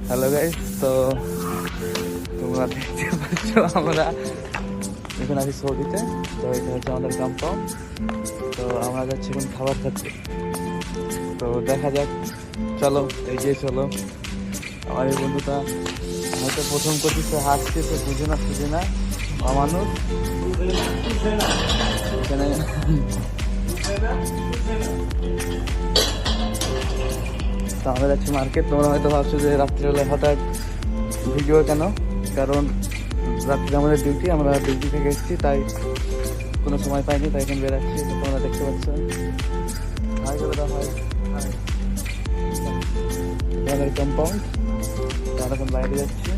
Hello guys, তো তোমরা দেখতে পাচ্ছ আমরা এখন আছি সৌদিতে। তো এটা হচ্ছে আমাদের কম্পাউন্ড। তো আমরা যাচ্ছি এখন খাবার খাচ্ছি। তো দেখা যাক, চলো এগিয়ে চলো। আমার এই বন্ধুটা হয়তো প্রথম করছি, সে হাসছে, সে বুঝে না মানুষ এখানে। তো আমরা যাচ্ছি মার্কেট। তোমরা হয়তো ভাবছো যে রাত্রিবেলায় হঠাৎ ভিডিও কেন, কারণ রাত্রে আমাদের ডিউটি, আমরা ডিউটি থেকে এসেছি, তাই কোনো সময় পাইনি, তাই এখন বেরাচ্ছি। তোমরা দেখতে পাচ্ছ, হাই করে দাও, হাই। আমাদের কম্পাউন্ড, আমরা এখন বাইরে যাচ্ছি।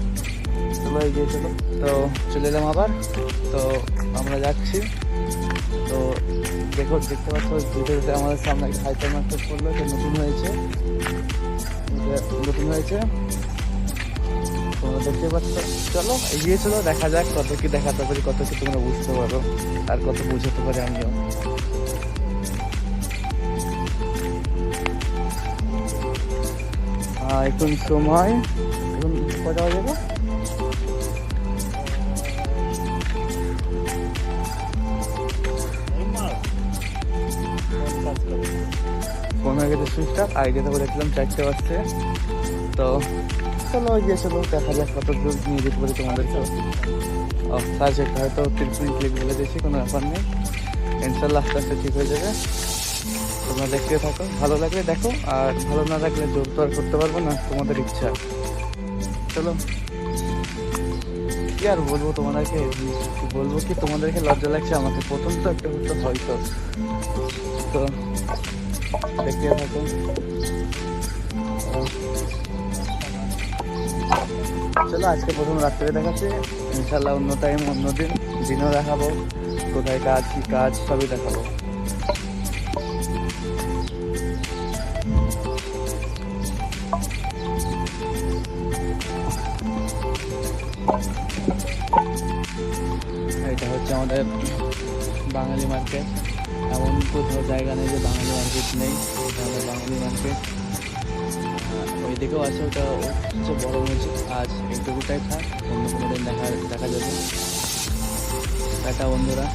চলো এগিয়ে চলো। তো চলে এলাম আবার। তো আমরা যাচ্ছি। তো দেখতে পাচ্ছ যেতে আমাদের সামনে একটা হাইপার মার্কেট করলো, এটা নতুন হয়েছে। তোমরা দেখতে পাচ্ছ। চলো এগিয়ে চলো, দেখা যাক কত কি দেখাতে পারি, কত কি তোমরা বুঝতে পারো, আর কত বুঝাতে পারি আমিও। এখন সময়, এখন কটা বাজে গো? ফোন হয়ে গেছে সুইচ অফ, আইডিয়াতে বলেছিলাম 4টে বাজছে। তো চলো এগিয়ে চলো, দেখা যাক কত দূর নিয়ে যেতে পারি তোমাদেরকে। সার্চ একটা হয়তো 30 মিনিট লেগে বলে দিয়েছি, কোনো ব্যাপার নেই, ইনশাল্লাহ আস্তে আস্তে ঠিক হয়ে যাবে। তোমরা দেখতে থাকো, ভালো লাগলে দেখো, আর ভালো না লাগলে জোর তো আর করতে পারবো না, তোমাদের ইচ্ছা। চলো, কি আর বলবো তোমাদেরকে, বলবো কি, তোমাদেরকে লজ্জা লাগছে আমাকে, প্রথম তো একটা হতো হয়তো। তো দেখতে থাকো। চলো আজকে প্রথম রাত্রে দেখাচ্ছি, ইনশাল্লাহ অন্য টাইম অন্য দিনও দেখাবো, কোথায় কাজ কি কাজ সবই দেখাবো। এটা হচ্ছে আমাদের বাঙালি মার্কেট। এমন কোথাও জায়গা নেই যে বাঙালি মার্কেট নেই, আমাদের বাঙালি মার্কেট। ওইদিকেও আছে, ওটা হচ্ছে বড় মসজিদ। আজ এইটুকুটাই থাক, অন্য কোনো দিন দেখা যাবে। টাটা বন্ধুরা।